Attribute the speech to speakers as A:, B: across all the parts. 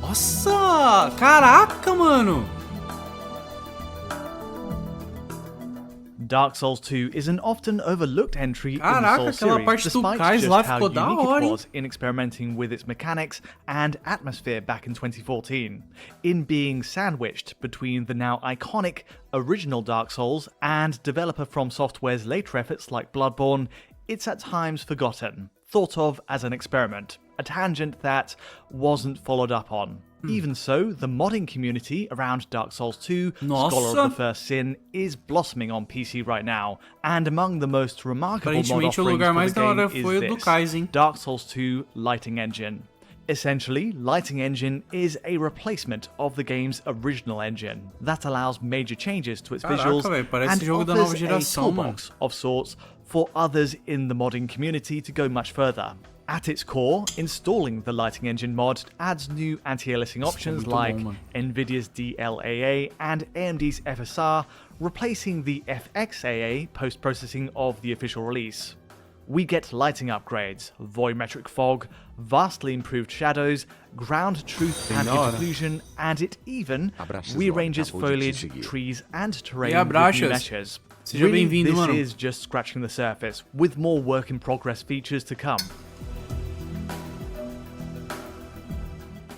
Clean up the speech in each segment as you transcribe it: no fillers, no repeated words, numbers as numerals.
A: Nossa! Caraca, mano!
B: Dark Souls 2 is an often overlooked entry in the
A: Caraca,
B: Souls
A: aquela
B: series,
A: parte do
B: despite
A: cais
B: just
A: lá
B: how
A: ficou da
B: unique it
A: hora, hein?
B: was in experimenting with its mechanics and atmosphere back in 2014, in being sandwiched between the now iconic original Dark Souls and developer From Software's later efforts like Bloodborne. It's at times forgotten, thought of as an experiment, a tangent that wasn't followed up on. Even so, the modding community around Dark Souls 2, Scholar of the First Sin, is blossoming on PC right now, and among the most remarkable mod offerings for the game is this, Dark Souls 2 Lighting Engine. Essentially, Lighting Engine is a replacement of the game's original engine that allows major changes to its visuals and offers a toolbox of sorts for others in the modding community to go much further. At its core, installing the Lighting Engine mod adds new anti-aliasing options like Nvidia's DLAA and AMD's FSR, replacing the FXAA post-processing of the official release. We get lighting upgrades, volumetric fog, vastly improved shadows, ground truth ambient occlusion, and it even rearranges foliage, trees, and terrain with new meshes. Really, this is just scratching the surface, with more work in progress features to come.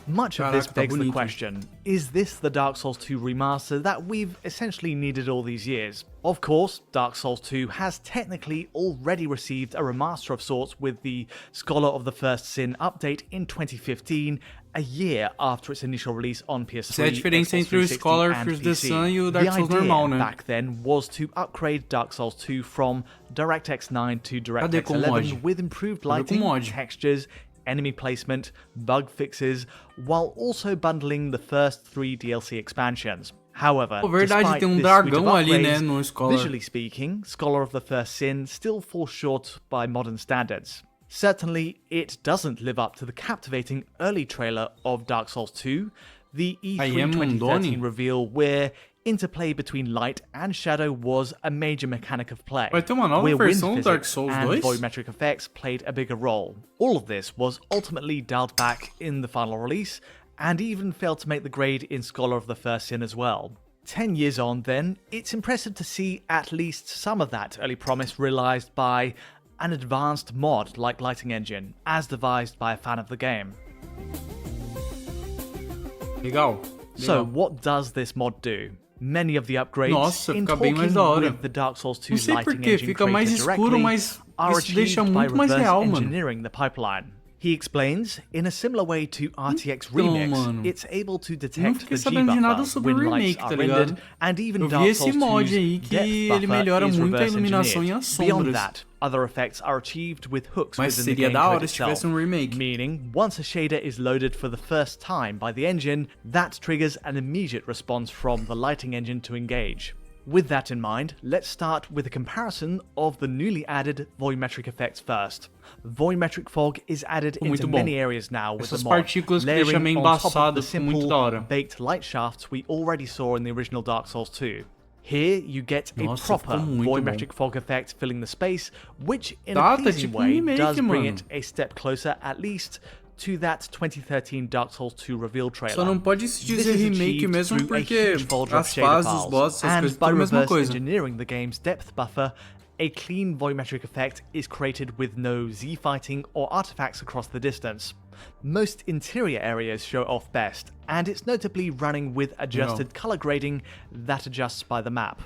B: Much of this begs the question, is this the Dark Souls 2 remaster that we've essentially needed all these years? Of course, Dark Souls 2 has technically already received a remaster of sorts with the Scholar of the First Sin update in 2015, a year after its initial release on PS3, Xbox 360 and PC. The idea back then was to upgrade Dark Souls 2 from DirectX 9 to DirectX 11 with improved lighting, textures, enemy placement, bug fixes, while also bundling the first 3 DLC expansions. However, despite this suite of upgrades, visually speaking, Scholar of the First Sin still falls short by modern standards. Certainly, it doesn't live up to the captivating early trailer of Dark Souls 2, the E3 2013 reveal where interplay between light and shadow was a major mechanic of play, where wind physics and volumetric effects played a bigger role. All of this was ultimately dialed back in the final release, and even failed to make the grade in Scholar of the First Sin as well. 10 years on then, it's impressive to see at least some of that early promise realized by an advanced mod like Lighting Engine, as devised by a fan of the game. So what does this mod do? Many of the upgrades, in talking with the Dark Souls 2 Lighting Engine creator directly, are achieved by reverse engineering the pipeline. He explains, in a similar way to RTX Remix, it's able to detect the G-buffer when lights are rendered, and even Dark Souls 2's depth buffer is reverse engineered. Beyond that, other effects are achieved with hooks within the game code itself, meaning once a shader is loaded for the first time by the engine, that triggers an immediate response from the Lighting Engine to engage. With that in mind, let's start with a comparison of the newly added volumetric effects first. Volumetric fog is added into many areas now with the mod, layering on top of the simple, baked light shafts we already saw in the original Dark Souls 2. Here you get a proper volumetric fog effect filling the space, which in a pleasing way does bring it a step closer at least to that 2013 Dark Souls 2 reveal trailer.
A: Só não pode se dizer remake mesmo porque as fases, os bosses, essas coisas, tudo a mesma coisa.
B: Engineering the game's depth buffer, a clean volumetric effect is created with no Z-fighting or artifacts across the distance. Most interior areas show off best, and it's notably running with adjusted color grading that adjusts by the map.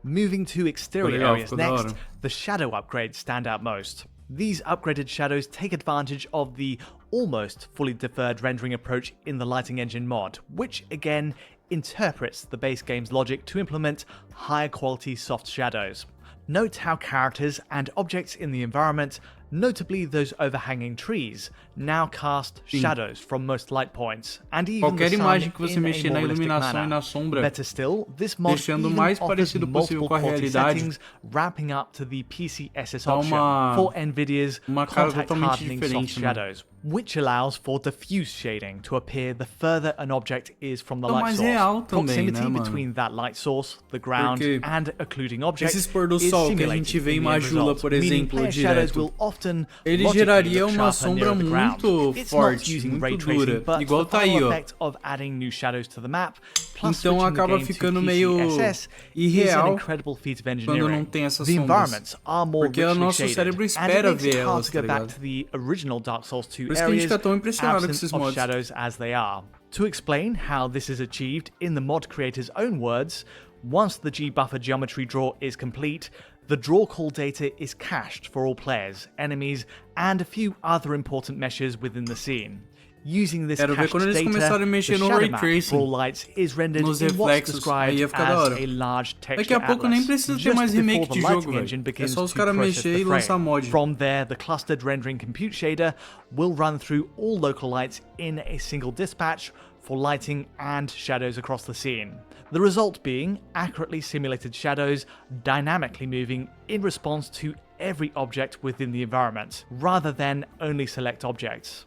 B: Moving to exterior areas next, the shadow upgrades stand out most. These upgraded shadows take advantage of the almost fully deferred rendering approach in the Lighting Engine mod, which again interprets the base game's logic to implement higher quality soft shadows. Note how characters and objects in the environment Notably, those overhanging trees now cast shadows from most light points, and even
A: Qualquer
B: the sun
A: imagem que você
B: in a
A: mexer na
B: more realistic
A: iluminação e
B: manner.
A: na sombra,
B: Better still, this mod
A: deixando o
B: even
A: mais
B: offers
A: parecido possível
B: multiple
A: com a
B: quality
A: realidade,
B: settings, ramping up to the PCSS
A: dá
B: option for NVIDIA's
A: uma cara
B: contact
A: totalmente
B: hardening soft
A: diferente, mano.
B: shadows, which allows for diffuse shading to appear the further an object is from the
A: Então,
B: light
A: mais
B: source.
A: real também,
B: Proximity
A: né, mano?
B: between that light source, the ground,
A: Porque
B: and occluding objects
A: esses pôr do
B: is
A: sol que a
B: simulated
A: gente vê em
B: in the end
A: Majula,
B: result,
A: por
B: meaning
A: exemplo,
B: player shadows
A: direto,
B: will often
A: ele
B: logically
A: geraria
B: look
A: uma
B: sharper near
A: sombra
B: the ground.
A: muito
B: It's not
A: forte,
B: using
A: muito
B: ray
A: dura,
B: tracing, but
A: igual
B: the
A: tá
B: final
A: aí, ó.
B: effect of adding new shadows to the map, plus
A: Então
B: switching the
A: acaba
B: game to
A: ficando meio
B: PCSS, is an
A: irreal
B: incredible feat of
A: quando
B: engineering.
A: não tem essas
B: The
A: sombras.
B: environments are more
A: Porque o
B: richly
A: nosso
B: shaded,
A: cérebro
B: and
A: espera
B: it makes
A: ver
B: it hard
A: elas,
B: to
A: tá
B: go back
A: ligado?
B: to the original Dark Souls 2
A: Por isso que a gente
B: areas
A: fica tão impressionado com
B: absent
A: esses
B: of
A: mods.
B: shadows as they are. To explain how this is achieved in the mod creator's own words, once the G-buffer geometry draw is complete, the draw call data is cached for all players, enemies, and a few other important meshes within the scene. Using this
A: Quero ver
B: cached
A: quando eles
B: data,
A: começarem a
B: the
A: mexer no
B: shadow
A: ray
B: map for
A: tracing,
B: all lights is rendered
A: nos
B: in what's
A: reflexos,
B: described
A: aí ia ficar da
B: as
A: hora.
B: a large texture
A: Daqui a pouco nem
B: atlas,
A: precisa ter
B: just
A: mais
B: before
A: remake
B: the
A: de
B: lighting
A: jogo, velho.
B: engine
A: É
B: begins
A: só os
B: to
A: caras
B: process
A: mexer
B: the
A: e lançar
B: frame.
A: mod.
B: From there, the clustered rendering compute shader will run through all local lights in a single dispatch for lighting and shadows across the scene. The result being accurately simulated shadows dynamically moving in response to every object within the environment, rather than only select objects.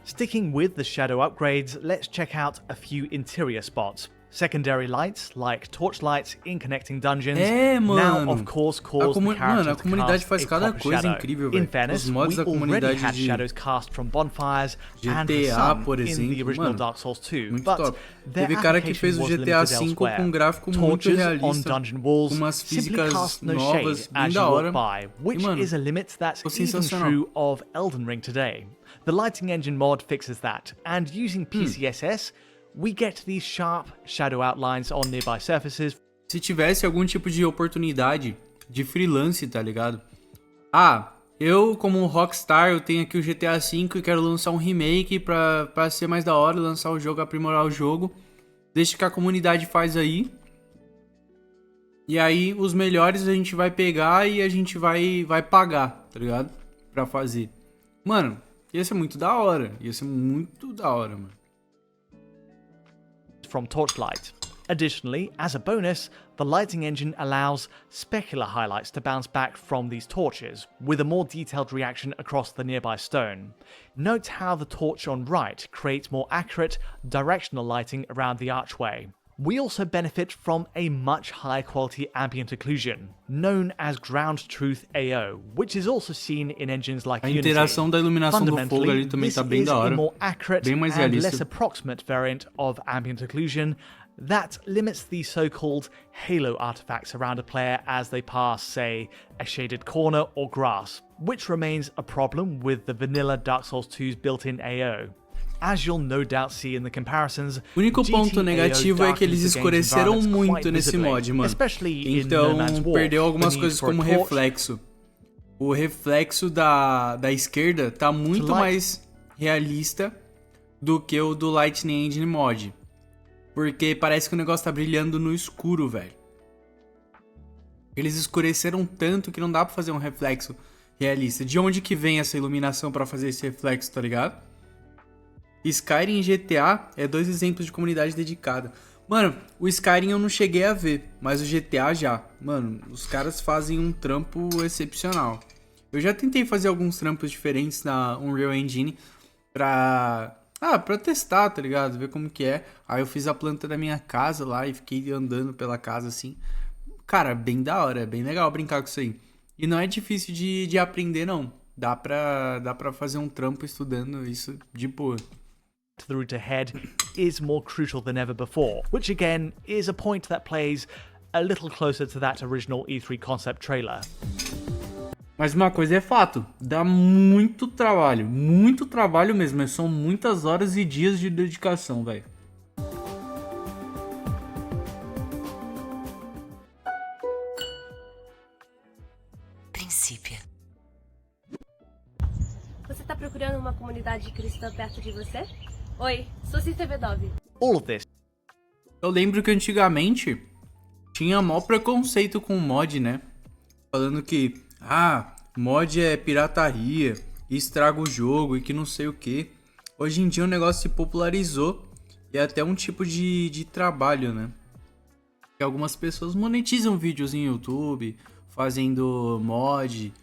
B: Sticking with the shadow upgrades, let's check out a few interior spots. Secondary lights, like torch lights in connecting dungeons, now of course cause the character to
A: comunidade
B: cast
A: faz
B: a
A: cada
B: proper
A: coisa
B: shadow.
A: incrível,
B: In
A: velho.
B: fairness,
A: Os mods
B: we
A: da
B: already
A: comunidade
B: had
A: de
B: shadows cast from bonfires and the
A: GTA,
B: sun
A: por
B: in the
A: exemplo,
B: original
A: mano,
B: Dark Souls 2,
A: muito
B: but
A: top.
B: their
A: Teve cara que
B: application
A: fez o
B: was
A: GTA
B: limited
A: V
B: elsewhere.
A: com gráfico muito
B: Torches on
A: realista,
B: dungeon walls
A: com umas
B: simply
A: físicas
B: cast no
A: novas,
B: shade
A: bem
B: as
A: da
B: you
A: hora.
B: walk by, which
A: mano,
B: is a limit that's
A: ficou
B: even
A: sensacional.
B: true of Elden Ring today. The lighting engine mod fixes that, and using PCSS, we get these sharp shadow outlines on nearby surfaces.
A: Se tivesse algum tipo de oportunidade de freelance, tá ligado? Ah, eu como um rockstar, eu tenho aqui o GTA V e quero lançar um remake pra ser mais da hora, lançar o jogo, aprimorar o jogo. Deixa que a comunidade faz aí. E aí os melhores a gente vai pegar e a gente vai pagar, tá ligado? Pra fazer. Mano, ia ser muito da hora. Ia ser muito da hora, mano.
B: From Torchlight. Additionally, as a bonus, the lighting engine allows specular highlights to bounce back from these torches, with a more detailed reaction across the nearby stone. Note how the torch on right creates more accurate, directional lighting around the archway. We also benefit from a much higher quality ambient occlusion, known as ground truth AO, which is also seen in engines like
A: A
B: Unity.
A: interação da iluminação do fogo ali também tá bem da hora.
B: This is a more accurate
A: Bem mais
B: and
A: realista.
B: less approximate variant of ambient occlusion that limits the so-called halo artifacts around a player as they pass, say, a shaded corner or grass, which remains a problem with the vanilla Dark Souls 2's built-in AO. As you'll no doubt see in the comparisons,
A: O único ponto negativo é que eles escureceram muito nesse mod, mano. Então perdeu algumas coisas como reflexo. O reflexo da esquerda tá muito mais realista do que o do Lightning Engine mod. Porque parece que o negócio tá brilhando no escuro, velho. Eles escureceram tanto que não dá pra fazer um reflexo realista. De onde que vem essa iluminação pra fazer esse reflexo, tá ligado? Skyrim e GTA é dois exemplos de comunidade dedicada. Mano, o Skyrim eu não cheguei a ver, mas o GTA já. Mano, os caras fazem um trampo excepcional. Eu já tentei fazer alguns trampos diferentes na Unreal Engine pra testar, tá ligado? Ver como que é. Aí eu fiz a planta da minha casa lá e fiquei andando pela casa assim. Cara, bem da hora, é bem legal brincar com isso aí. E não é difícil de aprender, não. Dá pra fazer um trampo estudando isso de boa.
B: The route ahead is more crucial than ever before, which again is a point that plays a little closer to that original E3 concept trailer.
A: Mas uma coisa é fato, dá muito trabalho mesmo, são muitas horas e dias de dedicação, velho.
C: Princípio.
D: Você tá procurando uma comunidade cristã perto de você? Oi, sou Sensei.
B: All of this
A: Eu lembro que antigamente tinha maior preconceito com o mod, né? Falando que, mod é pirataria, estraga o jogo e que não sei o que. Hoje em dia o negócio se popularizou e é até um tipo de trabalho, né? Que algumas pessoas monetizam vídeos em YouTube, fazendo mod,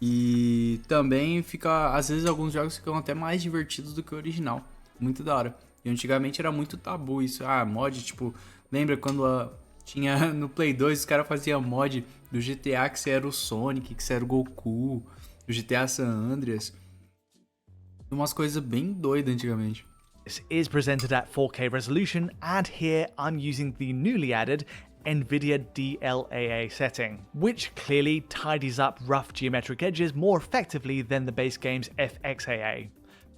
A: e também fica, às vezes alguns jogos ficam até mais divertidos do que o original. Muito da hora. E antigamente era muito tabu isso. Mod, tipo, lembra quando tinha no Play 2 os caras faziam mod do GTA que você era o Sonic, que você era o Goku, do GTA San Andreas. Umas coisas bem doidas antigamente.
B: This is presented at 4K resolution, and here I'm using the newly added NVIDIA DLAA setting, which clearly tidies up rough geometric edges more effectively than the base game's FXAA.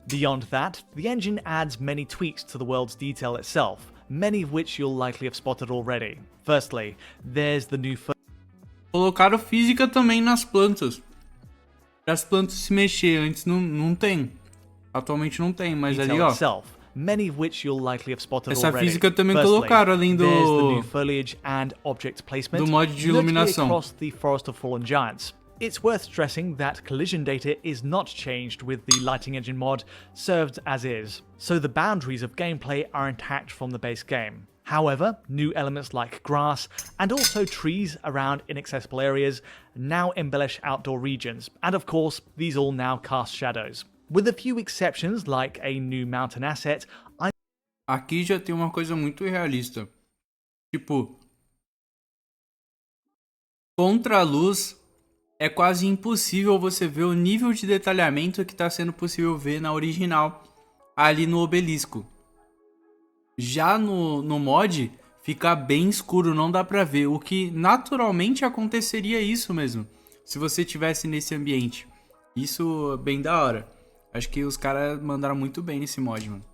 B: Beyond that, the engine adds many tweaks to the world's detail itself, many of which you'll likely have spotted already. Firstly, there's the new
A: Colocaram física também nas plantas. Para as plantas se mexer, antes não tem. Atualmente não tem, mas ali, ó.
B: Many of which you'll likely have spotted
A: Essa
B: already.
A: física também colocaram além
B: there's the new foliage and object placement,
A: do mod de iluminação.
B: Across the Forest of Fallen Giants. It's worth stressing that collision data is not changed with the lighting engine mod, served as is, so the boundaries of gameplay are intact from the base game. However, new elements like grass and also trees around inaccessible areas now embellish outdoor regions, and of course, these all now cast shadows. With a few exceptions like a new mountain asset,
A: Aqui já tem uma coisa muito realista. Tipo, contra a luz é quase impossível você ver o nível de detalhamento que está sendo possível ver na original, ali no obelisco. Já no mod fica bem escuro, não dá pra ver, o que naturalmente aconteceria isso mesmo, se você estivesse nesse ambiente. Isso é bem da hora. Acho que os caras mandaram muito bem nesse mod, mano.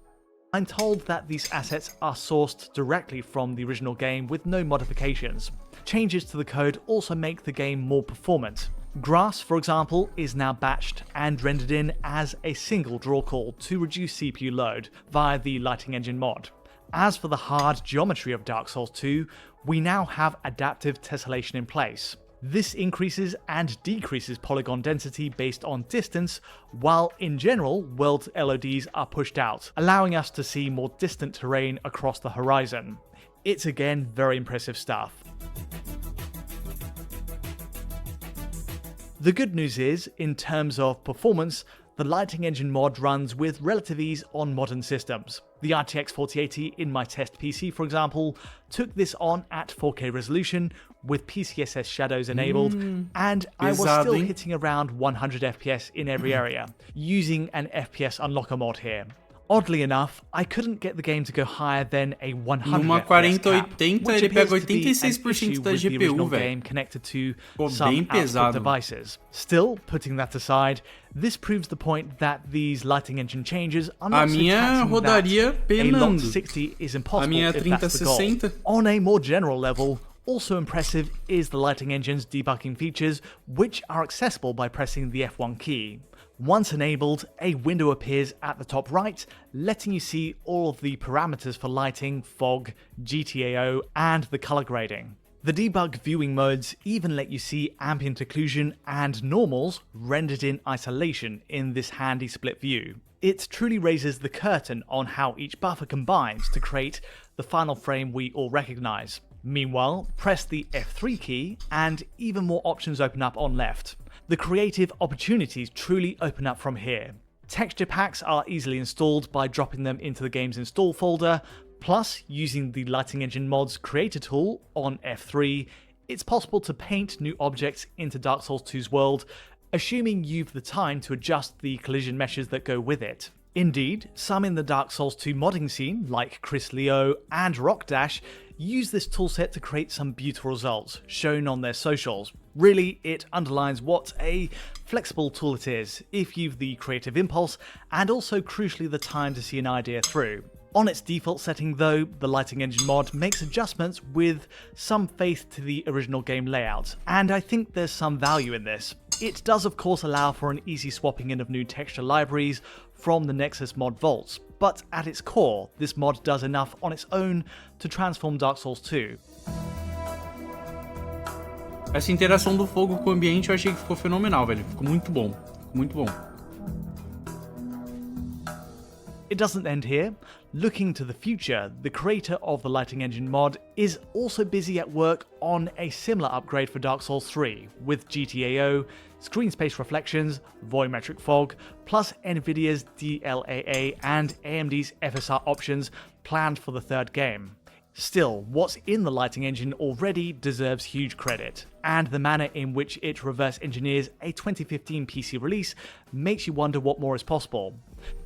B: I'm told that these assets are sourced directly from the original game with no modifications. Changes to the code also make the game more performant. Grass, for example, is now batched and rendered in as a single draw call to reduce CPU load via the lighting engine mod. As for the hard geometry of Dark Souls 2, we now have adaptive tessellation in place. This increases and decreases polygon density based on distance, while in general, world LODs are pushed out, allowing us to see more distant terrain across the horizon. It's again very impressive stuff. The good news is, in terms of performance, the lighting engine mod runs with relative ease on modern systems. The RTX 4080 in my test PC, for example, took this on at 4K resolution with PCSS shadows enabled, and I was still hitting around 100 FPS in every area, using an FPS unlocker mod here. Oddly enough, I couldn't get the game to go higher than a 100
A: Numa
B: FPS cap,
A: 4080
B: which
A: ele pega
B: appears to be an
A: 86%
B: issue
A: da
B: with the
A: GPU,
B: original
A: velho.
B: game connected to
A: Pô,
B: some
A: bem
B: output
A: pesado.
B: devices. Still, putting that aside, this proves the point that these lighting engine changes are not so
A: minha
B: taxing
A: rodaria
B: that a locked
A: penando.
B: 60 is
A: A
B: impossible
A: minha
B: if that's the goal.
A: 3060.
B: On a more general level, also impressive is the lighting engine's debugging features, which are accessible by pressing the F1 key. Once enabled, a window appears at the top right, letting you see all of the parameters for lighting, fog, GTAO, and the color grading. The debug viewing modes even let you see ambient occlusion and normals rendered in isolation in this handy split view. It truly raises the curtain on how each buffer combines to create the final frame we all recognize. Meanwhile, press the F3 key and even more options open up on left. The creative opportunities truly open up from here. Texture packs are easily installed by dropping them into the game's install folder, plus using the Lighting Engine Mod's Creator tool on F3, it's possible to paint new objects into Dark Souls 2's world, assuming you've the time to adjust the collision meshes that go with it. Indeed, some in the Dark Souls 2 modding scene, like Chris Leo and Rockdash, use this toolset to create some beautiful results, shown on their socials. Really, it underlines what a flexible tool it is, if you've the creative impulse, and also crucially the time to see an idea through. On its default setting though, the Lighting Engine mod makes adjustments with some faith to the original game layout, and I think there's some value in this. It does of course allow for an easy swapping in of new texture libraries from the Nexus mod vaults, but at its core, this mod does enough on its own to transform Dark Souls 2.
A: Essa interação do fogo com o ambiente eu achei que ficou fenomenal, velho. Ficou muito bom. Muito bom.
B: It doesn't end here. Looking to the future, the creator of the Lighting Engine mod is also busy at work on a similar upgrade for Dark Souls 3, with GTAO, screen space reflections, volumetric fog, plus Nvidia's DLAA and AMD's FSR options planned for the third game. Still, what's in the Lighting Engine already deserves huge credit, and the manner in which it reverse engineers a 2015 PC release makes you wonder what more is possible.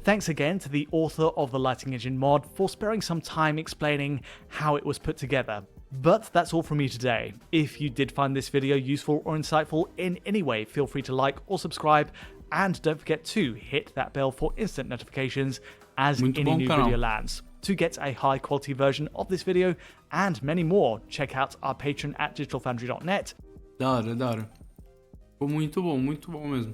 B: Thanks again to the author of the Lighting Engine mod for sparing some time explaining how it was put together. But that's all from me today. If you did find this video useful or insightful in any way, feel free to like or subscribe, and don't forget to hit that bell for instant notifications as any new video lands. To get a high quality version of this video and many more, check out our Patreon at digitalfoundry.net.
A: Da hora, da hora. Ficou muito bom mesmo.